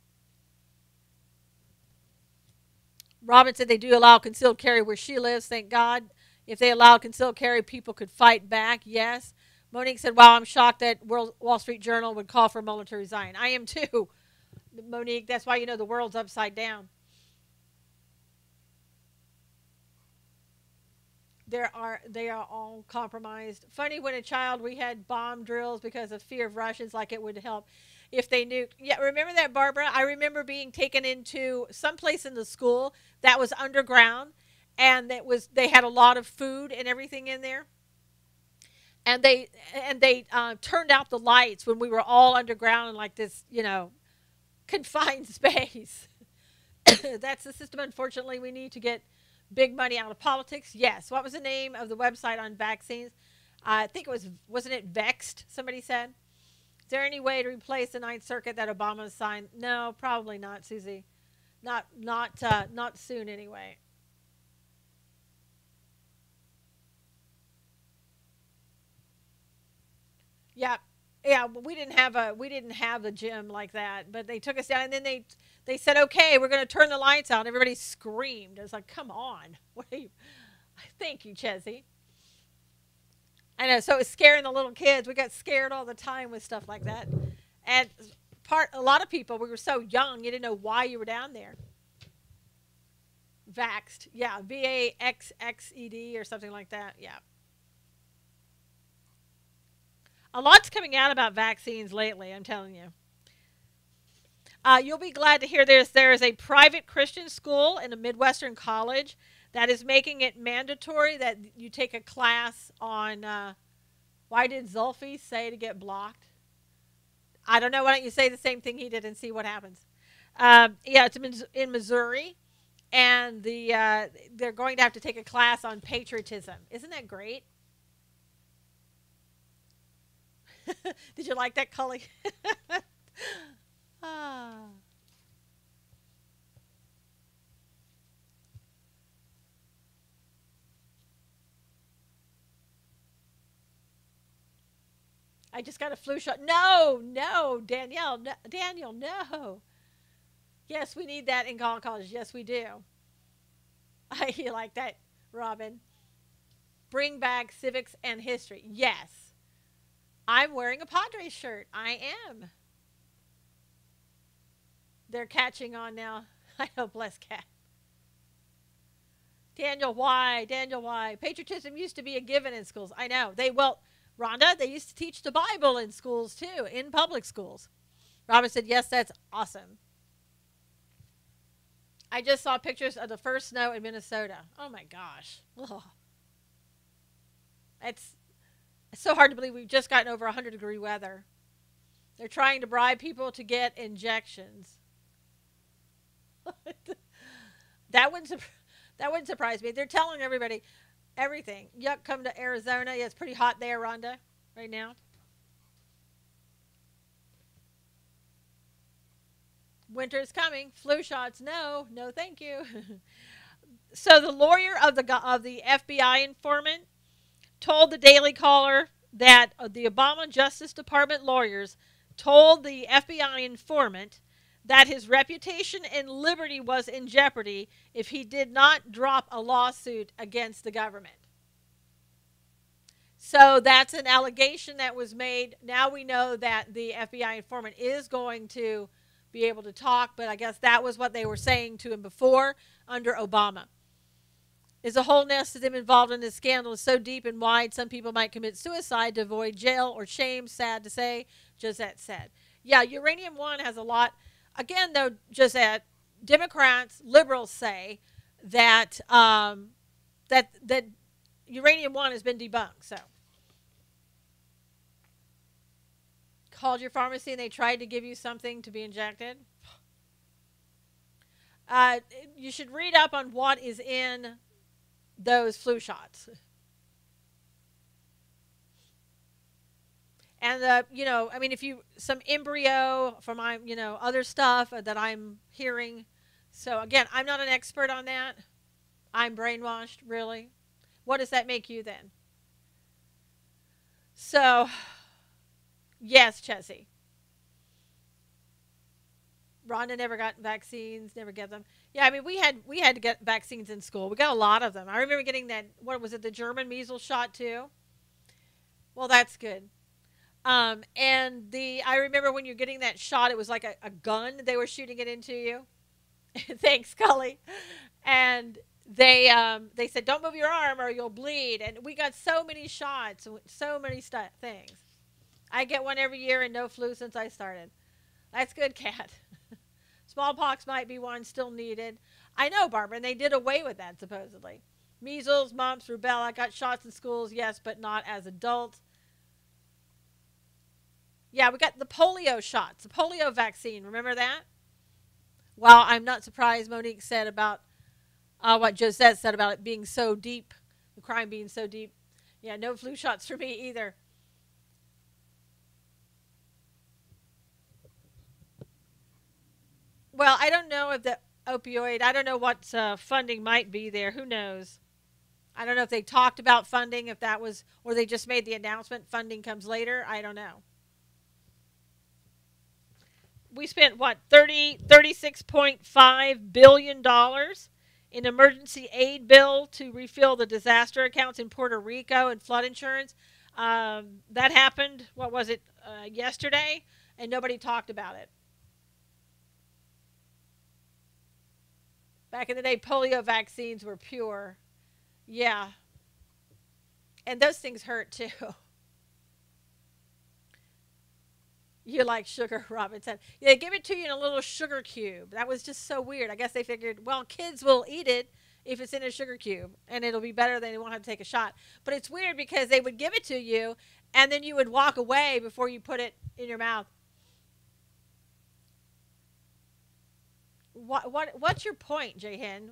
Robin said they do allow concealed carry where she lives, thank God. If they allowed concealed carry, people could fight back, yes. Monique said, wow, I'm shocked that Wall Street Journal would call for Mueller to resign. I am too, Monique. That's why you know the world's upside down. They are all compromised. Funny when a child we had bomb drills because of fear of Russians, like it would help if they knew. Yeah, remember that, Barbara? I remember being taken into some place in the school that was underground, and they had a lot of food and everything in there, and they turned out the lights when we were all underground in like this, confined space. That's the system. Unfortunately, we need to get big money out of politics. Yes. What was the name of the website on vaccines? I think wasn't it Vexed? Somebody said. Is there any way to replace the Ninth Circuit that Obama signed? No, probably not, Susie. Not soon anyway. Yeah, yeah. We didn't have a gym like that, but they took us down, and then they said, okay, we're going to turn the lights out. And everybody screamed. It was like, come on. What are you? Thank you, Chessie. I know. So it was scaring the little kids. We got scared all the time with stuff like that. And a lot of people, we were so young, you didn't know why you were down there. Vaxed. Yeah. VAXXED or something like that. Yeah. A lot's coming out about vaccines lately, I'm telling you. You'll be glad to hear this. There is a private Christian school in a Midwestern college that is making it mandatory that you take a class on why did Zulfi say to get blocked? I don't know. Why don't you say the same thing he did and see what happens? Yeah, it's in Missouri, and they're going to have to take a class on patriotism. Isn't that great? Did you like that, Cully? ah. I just got a flu shot. No, no, Danielle, no, Daniel, no. Yes, we need that in college. Yes, we do. I like that, Robin. Bring back civics and history. Yes. I'm wearing a Padres shirt. I am. They're catching on now. I know, bless cat. Daniel, why? Daniel, why? Patriotism used to be a given in schools. I know. Rhonda, they used to teach the Bible in schools too, in public schools. Robin said, yes, that's awesome. I just saw pictures of the first snow in Minnesota. Oh my gosh. Ugh. It's so hard to believe we've just gotten over 100-degree weather. They're trying to bribe people to get injections. That wouldn't surprise me. They're telling everybody everything. Yuck, come to Arizona. Yeah, it's pretty hot there, Rhonda, right now. Winter is coming. Flu shots, no, no, thank you. So the lawyer of the FBI informant told the Daily Caller that the Obama Justice Department lawyers told the FBI informant that his reputation and liberty was in jeopardy if he did not drop a lawsuit against the government. So that's an allegation that was made. Now we know that the FBI informant is going to be able to talk, but I guess that was what they were saying to him before under Obama. Is the whole nest of them involved in this scandal is so deep and wide, some people might commit suicide to avoid jail or shame, sad to say, Josette said. Yeah, Uranium One has a lot. Again, though, Josette, Democrats, liberals say that that Uranium One has been debunked. So, called your pharmacy and they tried to give you something to be injected. You should read up on what is in those flu shots. And I mean, if you some embryo from other stuff that I'm hearing. So again, I'm not an expert on that. I'm brainwashed, really. What does that make you then? So, yes, Chessie. Rhonda never got vaccines, never get them. Yeah, I mean, we had to get vaccines in school. We got a lot of them. I remember getting that, what was it, the German measles shot too? Well, that's good. I remember when you're getting that shot, it was like a gun. They were shooting it into you. Thanks, Cully. And they said, don't move your arm or you'll bleed. And we got so many shots, so many things. I get one every year and no flu since I started. That's good, Kat. Smallpox might be one still needed. I know, Barbara, and they did away with that, supposedly. Measles, mumps, rubella, got shots in schools, yes, but not as adults. Yeah, we got the polio shots, the polio vaccine. Remember that? Well, I'm not surprised Monique said about what Josette said about it being so deep, the crime being so deep. Yeah, no flu shots for me either. Well, I don't know if the opioid, I don't know what funding might be there. Who knows? I don't know if they talked about funding, if that was, or they just made the announcement funding comes later. I don't know. We spent, what, $36.5 billion in emergency aid bill to refill the disaster accounts in Puerto Rico and flood insurance. That happened, what was it, yesterday? And nobody talked about it. Back in the day, polio vaccines were pure. Yeah. And those things hurt too. You like sugar, Robin said. Yeah, they give it to you in a little sugar cube. That was just so weird. I guess they figured, well, kids will eat it if it's in a sugar cube, and it'll be better than they won't have to take a shot. But it's weird because they would give it to you, and then you would walk away before you put it in your mouth. What's your point, Jayhin?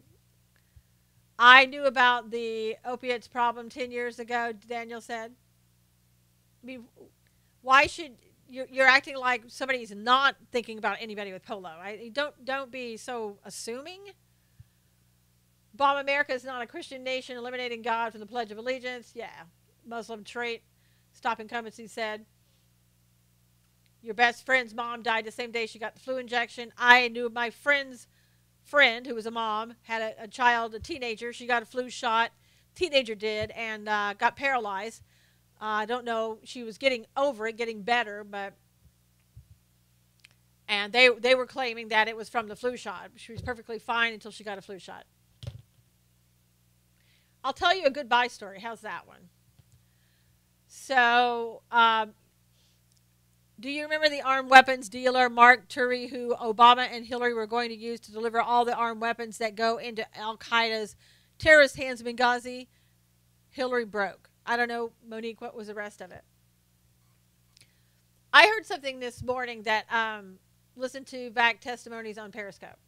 I knew about the opiates problem 10 years ago, Daniel said. I mean, why should you're acting like somebody's not thinking about anybody with polo? Right? Don't be so assuming. Bomb America is not a Christian nation, eliminating God from the Pledge of Allegiance. Yeah, Muslim trait. Stop incumbency said. Your best friend's mom died the same day she got the flu injection. I knew my friend's friend, who was a mom, had a child, a teenager. She got a flu shot. Teenager did, and got paralyzed. I don't know. She was getting over it, getting better, but and they were claiming that it was from the flu shot. She was perfectly fine until she got a flu shot. I'll tell you a goodbye story. How's that one? So, do you remember the armed weapons dealer Mark Turi, who Obama and Hillary were going to use to deliver all the armed weapons that go into Al Qaeda's terrorist hands in Benghazi? Hillary broke. I don't know, Monique, what was the rest of it? I heard something this morning that listen to VAC testimonies on Periscope.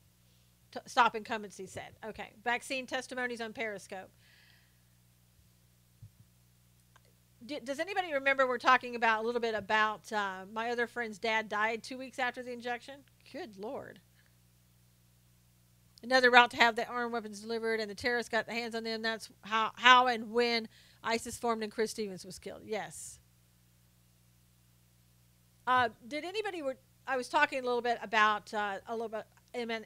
Stop incumbency said. Okay, vaccine testimonies on Periscope. Does anybody remember we're talking about a little bit about my other friend's dad died 2 weeks after the injection? Good Lord. Another route to have the armed weapons delivered and the terrorists got their hands on them. That's how and when ISIS formed and Chris Stevens was killed. Yes. Did anybody I was talking a little bit about NFL, and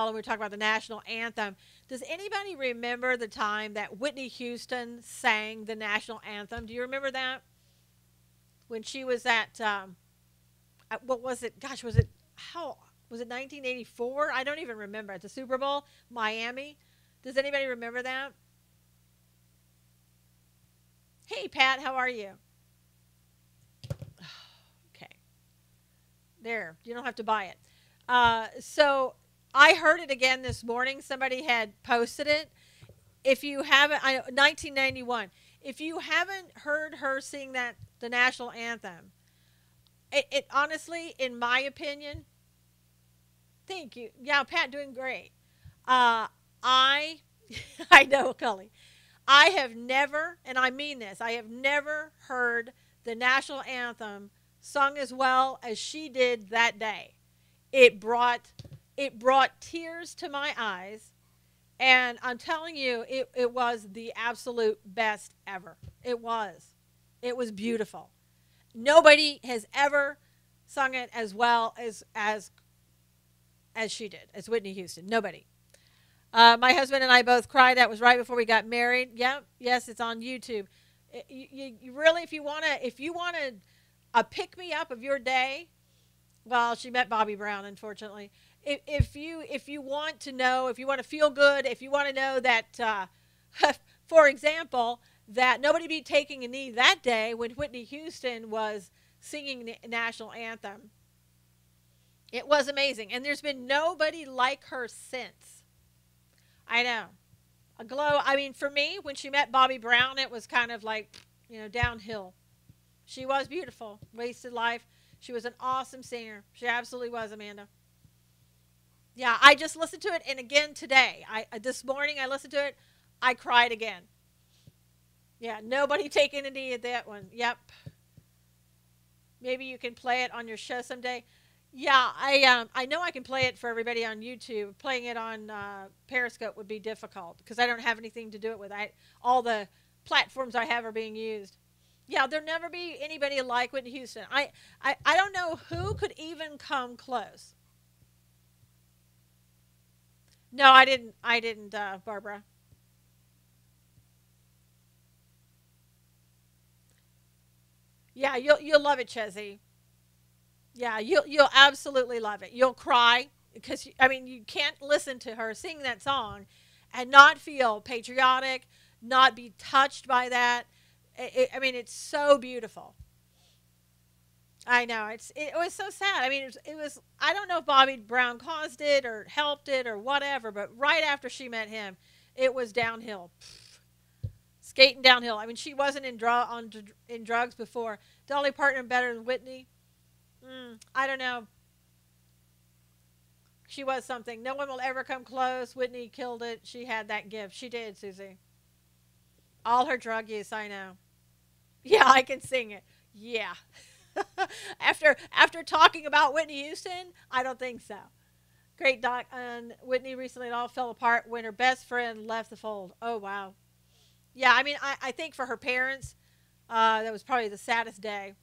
we were talking about the national anthem. Does anybody remember the time that Whitney Houston sang the national anthem? Do you remember that? When she was at what was it? Gosh, was it 1984? I don't even remember. At the Super Bowl, Miami. Does anybody remember that? Hey, Pat, how are you? Okay. There, you don't have to buy it. So I heard it again this morning. Somebody had posted it. If you haven't, 1991. If you haven't heard her sing the national anthem, it honestly, in my opinion, thank you. Yeah, Pat, doing great. I know, Cully. I have never, and I mean this, I have never heard the national anthem sung as well as she did that day. It brought tears to my eyes, and I'm telling you, it was the absolute best ever. It was beautiful. Nobody has ever sung it as well as she did, as Whitney Houston. Nobody. My husband and I both cried. That was right before we got married. Yep, yes, it's on YouTube. You really, if you want a pick me up of your day. Well, she met Bobby Brown, unfortunately. If you want to know, if you want to feel good, if you want to know that, for example, that nobody be taking a knee that day when Whitney Houston was singing the national anthem. It was amazing, and there's been nobody like her since. I know, a glow. I mean, for me, when she met Bobby Brown, it was kind of like, downhill. She was beautiful, wasted life. She was an awesome singer. She absolutely was, Amanda. Yeah, I just listened to it, and again today. This morning I listened to it. I cried again. Yeah, nobody taking a knee at that one. Yep. Maybe you can play it on your show someday. Yeah, I know I can play it for everybody on YouTube. Playing it on Periscope would be difficult because I don't have anything to do it with. All the platforms I have are being used. Yeah, there'll never be anybody like Whitney Houston. I don't know who could even come close. No, I didn't, Barbara. Yeah, you'll love it, Chezzy. Yeah, you'll absolutely love it. You'll cry because I mean you can't listen to her sing that song and not feel patriotic, not be touched by that. I mean, it's so beautiful. I know it was so sad. I mean, it was. I don't know if Bobby Brown caused it or helped it or whatever, but right after she met him, it was downhill, skating downhill. I mean, she wasn't in drugs before. Dolly Parton better than Whitney. I don't know. She was something. No one will ever come close. Whitney killed it. She had that gift. She did, Susie. All her drug use, I know. Yeah, I can sing it. Yeah. after talking about Whitney Houston, I don't think so. Great doc. And Whitney recently it all fell apart when her best friend left the fold. Oh, wow. Yeah, I mean, I think for her parents, that was probably the saddest day.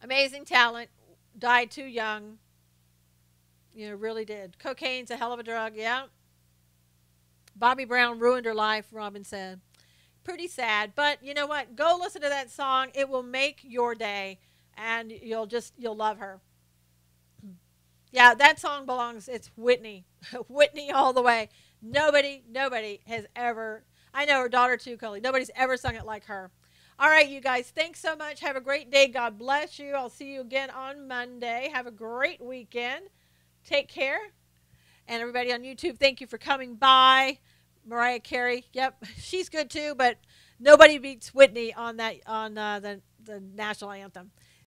Amazing talent. Died too young. You know, really did. Cocaine's a hell of a drug. Yeah. Bobby Brown ruined her life, Robin said. Pretty sad, but you know what? Go listen to that song. It will make your day, and you'll love her. Yeah, that song belongs. It's Whitney, Whitney all the way. Nobody has ever. I know her daughter too, Cully. Nobody's ever sung it like her. All right, you guys. Thanks so much. Have a great day. God bless you. I'll see you again on Monday. Have a great weekend. Take care. And everybody on YouTube, thank you for coming by. Mariah Carey, yep, she's good too, but nobody beats Whitney on that on the national anthem.